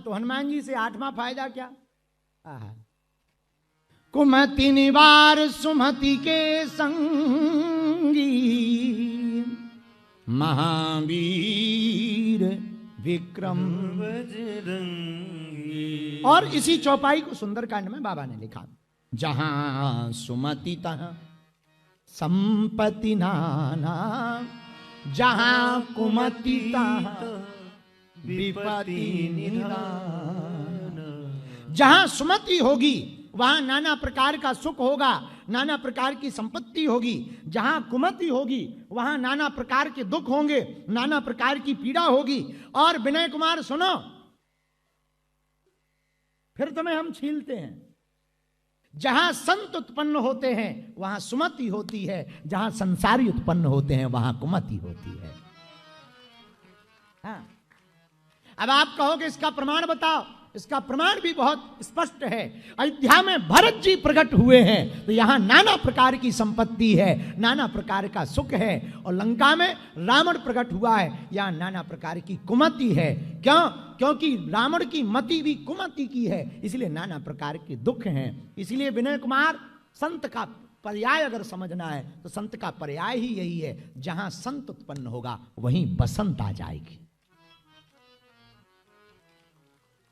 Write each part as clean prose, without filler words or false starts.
तो हनुमान जी से 8वां फायदा क्या? कुमति निवार सुमति के संगी, महावीर विक्रम बजरंगी। और इसी चौपाई को सुंदरकांड में बाबा ने लिखा, जहां सुमति तहां संपत्ति नाना, जहां कुमति तहां विपत्ति निधान। जहां सुमति होगी वहां नाना प्रकार का सुख होगा, नाना प्रकार की संपत्ति होगी। जहां कुमति होगी वहां नाना प्रकार के दुख होंगे, नाना प्रकार की पीड़ा होगी। और विनय कुमार सुनो, फिर तुम्हें हम छीलते हैं। जहां संत उत्पन्न होते हैं वहां सुमति होती है, जहां संसारी उत्पन्न होते हैं वहां कुमति होती है। हाँ। अब आप कहोगे इसका प्रमाण बताओ। इसका प्रमाण भी बहुत स्पष्ट है। अयोध्या में भरत जी प्रकट हुए हैं तो यहां नाना प्रकार की संपत्ति है, नाना प्रकार का सुख है। और लंका में रावण प्रकट हुआ है, यहां नाना प्रकार की कुमति है। क्यों? क्योंकि रावण की मति भी कुमति की है, इसलिए नाना प्रकार के दुख हैं। इसलिए विनय कुमार, संत का पर्याय अगर समझना है तो संत का पर्याय ही यही है, जहां संत उत्पन्न होगा वहीं बसंत आ जाएगी।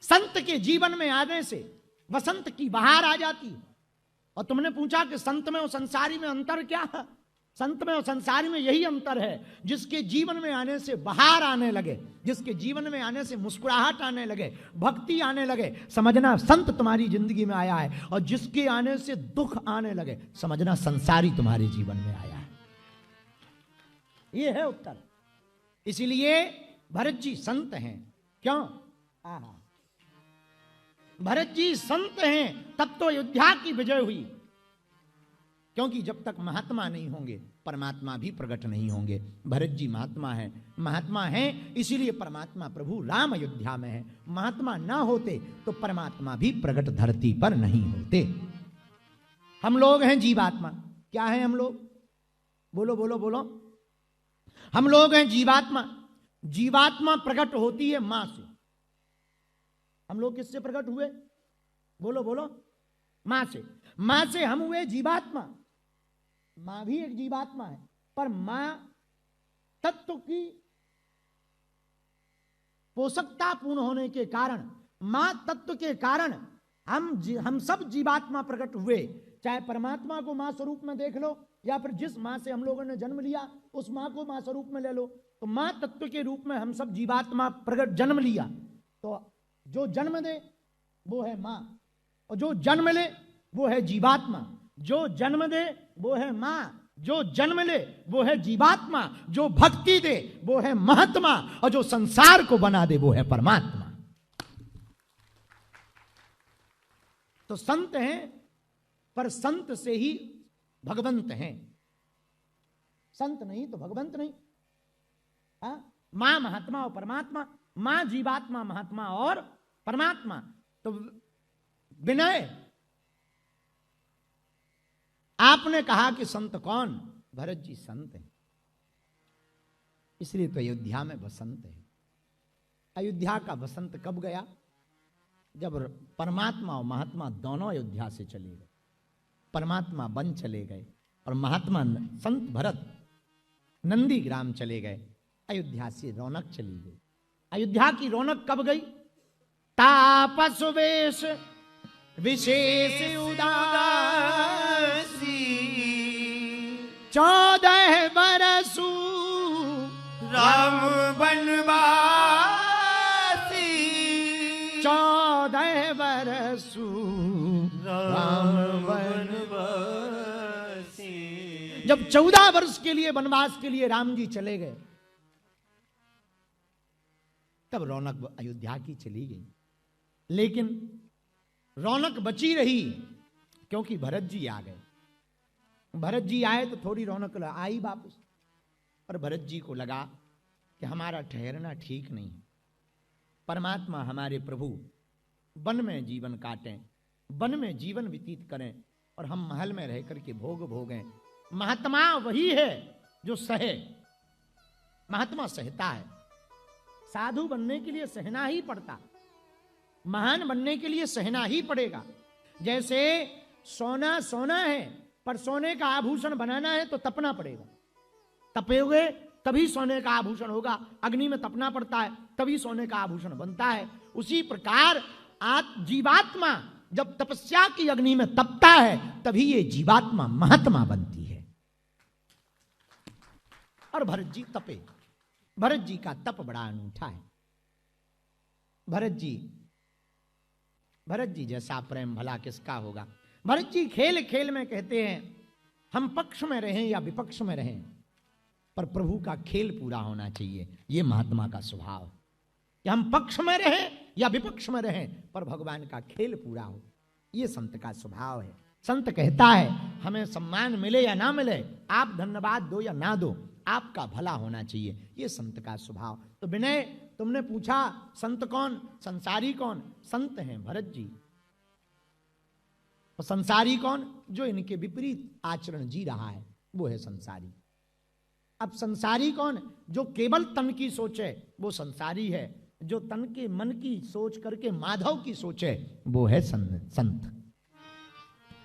संत के जीवन में आने से वसंत की बहार आ जाती है। और तुमने पूछा कि संत में और संसारी में अंतर क्या है? संत में और संसारी में यही अंतर है, जिसके जीवन में आने से बहार आने लगे, जिसके जीवन में आने से मुस्कुराहट आने लगे, भक्ति आने लगे, समझना संत तुम्हारी जिंदगी में आया है। और जिसके आने से दुख आने लगे, समझना संसारी तुम्हारे जीवन में आया है। यह है उत्तर। इसलिए भरत जी संत हैं। क्यों? आहा, भरत जी संत हैं तब तो अयोध्या की विजय हुई। क्योंकि जब तक महात्मा नहीं होंगे परमात्मा भी प्रकट नहीं होंगे। भरत जी महात्मा हैं, महात्मा हैं इसीलिए परमात्मा प्रभु राम अयोध्या में है। महात्मा ना होते तो परमात्मा भी प्रकट धरती पर नहीं होते। हम लोग हैं जीवात्मा। क्या है हम लोग? बोलो बोलो बोलो। हम लोग हैं जीवात्मा। जीवात्मा प्रकट होती है मां से। हम लोग किससे प्रकट हुए? बोलो बोलो। मां से। मां से हम हुए जीवात्मा। मां भी एक जीवात्मा है, पर मां तत्व की पोषकता पूर्ण होने के कारण, मां तत्व के कारण हम सब जीवात्मा प्रकट हुए। चाहे परमात्मा को मां स्वरूप में देख लो, या फिर जिस मां से हम लोगों ने जन्म लिया उस मां को मां स्वरूप में ले लो, तो मां तत्व के रूप में हम सब जीवात्मा प्रकट जन्म लिया। तो जो जन्म दे वो है मां, और जो जन्म ले वो है जीवात्मा। जो जन्म दे वो है मां, जो जन्म ले वो है जीवात्मा, जो भक्ति दे वो है महात्मा, और जो संसार को बना दे वो है परमात्मा। तो संत हैं, पर संत से ही भगवंत हैं। संत नहीं तो भगवंत नहीं। मां महात्मा और परमात्मा, मां जीवात्मा, महात्मा और परमात्मा। तो विनय, आपने कहा कि संत कौन? भरत जी संत हैं, इसलिए तो अयोध्या में बसंत है। अयोध्या का बसंत कब गया? जब परमात्मा और महात्मा दोनों अयोध्या से चले गए। परमात्मा वन चले गए और महात्मा संत भरत नंदीग्राम चले गए। अयोध्या से रौनक चली गई। अयोध्या की रौनक कब गई? तापस वेश विशेष उदासी, 14 बरसु राम वनवासी, 14 बरसु राम वनवासी। जब 14 वर्ष के लिए वनवास के लिए राम जी चले गए, तब रौनक अयोध्या की चली गई। लेकिन रौनक बची रही क्योंकि भरत जी आ गए। भरत जी आए तो थोड़ी रौनक आई वापस। पर भरत जी को लगा कि हमारा ठहरना ठीक नहीं। परमात्मा हमारे प्रभु वन में जीवन काटें, वन में जीवन व्यतीत करें, और हम महल में रह करके भोग भोगें। महात्मा वही है जो सहे। महात्मा सहता है। साधु बनने के लिए सहना ही पड़ता। महान बनने के लिए सहना ही पड़ेगा। जैसे सोना सोना है, पर सोने का आभूषण बनाना है तो तपना पड़ेगा। तपेगे तभी सोने का आभूषण होगा। अग्नि में तपना पड़ता है तभी सोने का आभूषण बनता है। उसी प्रकार जीवात्मा जब तपस्या की अग्नि में तपता है तभी ये जीवात्मा महात्मा बनती है। और भरत जी तपे। भरत जी का तप बड़ा अनूठा है। भरत जी जैसा प्रेम भला किसका होगा। भरत जी खेल खेल में कहते हैं हम पक्ष में रहें या विपक्ष में रहें, पर प्रभु का खेल पूरा होना चाहिए। यह महात्मा का स्वभाव कि हम पक्ष में रहें या विपक्ष में रहें, पर भगवान का खेल पूरा हो। यह संत का स्वभाव है। संत कहता है हमें सम्मान मिले या ना मिले, आप धन्यवाद दो या ना दो, आपका भला होना चाहिए। यह संत का स्वभाव। तो विनय, तुमने पूछा संत कौन, संसारी कौन? संत हैं भरत जी। और संसारी कौन? जो इनके विपरीत आचरण जी रहा है वो है संसारी। अब संसारी कौन? जो केवल तन की सोचे वो संसारी है। जो तन के मन की सोच करके माधव की सोचे वो है संत।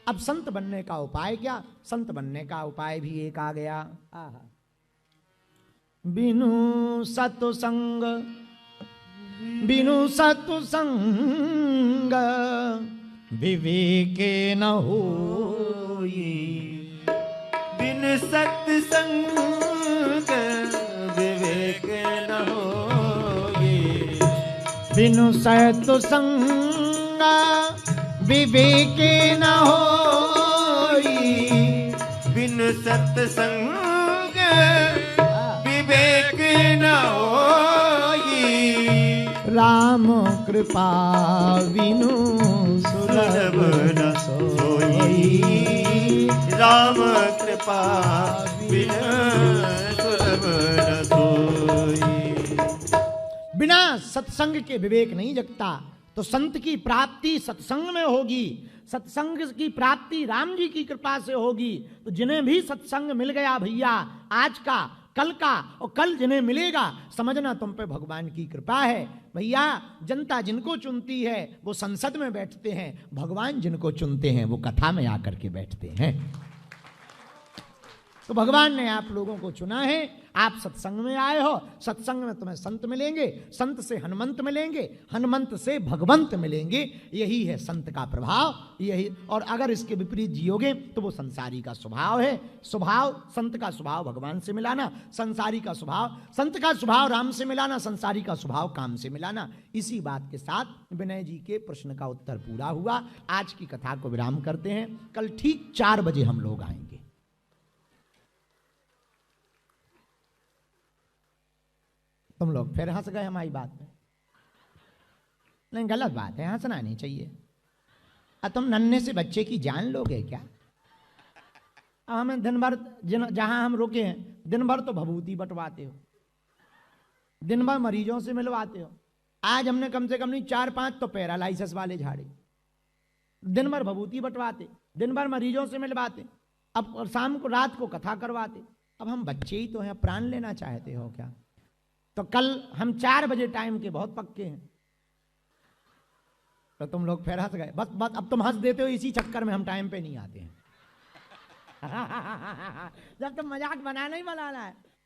अब संत बनने का उपाय क्या? संत बनने का उपाय भी एक आ गया। बिनु सत्संग विवेके न होई। बिनु सत्संग विवेक न होई। बिनु सत्संग विवेके न होई। बिनु सत्संग विवेक न होई। राम कृपा बिनु सुलभ न सोई। राम कृपा बिनु सुलभ न सोई। बिना सत्संग के विवेक नहीं जगता। तो संत की प्राप्ति सत्संग में होगी। सत्संग की प्राप्ति राम जी की कृपा से होगी। तो जिन्हें भी सत्संग मिल गया भैया, आज का कल का और कल जिन्हें मिलेगा, समझना तुम पे भगवान की कृपा है। भैया जनता जिनको चुनती है वो संसद में बैठते हैं, भगवान जिनको चुनते हैं वो कथा में आकर के बैठते हैं। तो भगवान ने आप लोगों को चुना है, आप सत्संग में आए हो। सत्संग में तुम्हें संत मिलेंगे, संत से हनुमंत मिलेंगे, हनुमंत से भगवंत मिलेंगे। यही है संत का प्रभाव। यही, और अगर इसके विपरीत जियोगे तो वो संसारी का स्वभाव है। स्वभाव संत का स्वभाव भगवान से मिलाना, संसारी का स्वभाव, संत का स्वभाव राम से मिलाना, संसारी का स्वभाव काम से मिलाना। इसी बात के साथ विनय जी के प्रश्न का उत्तर पूरा हुआ। आज की कथा को विराम करते हैं। कल ठीक 4 बजे हम लोग आएंगे। तुम लोग फिर हंस गए हमारी बात में। नहीं, गलत बात है, हंसना नहीं चाहिए। तुम नन्हे से बच्चे की जान लोगे क्या? हमें दिन भर जहां हम रुके हैं दिन भर तो भभूति बंटवाते हो, दिन भर मरीजों से मिलवाते हो। आज हमने कम से कम नहीं 4-5 तो पैरालाइसिस वाले झाड़े। दिन भर भभूति बंटवाते, दिन भर मरीजों से मिलवाते, अब शाम को रात को कथा करवाते। अब हम बच्चे ही तो हैं, प्राण लेना चाहते हो क्या? तो कल हम 4 बजे टाइम के बहुत पक्के हैं। तो तुम लोग फिर हंस गए। बस अब तुम हंस देते हो, इसी चक्कर में हम टाइम पे नहीं आते हैं। जब तुम मजाक बनाना ही बनाना है।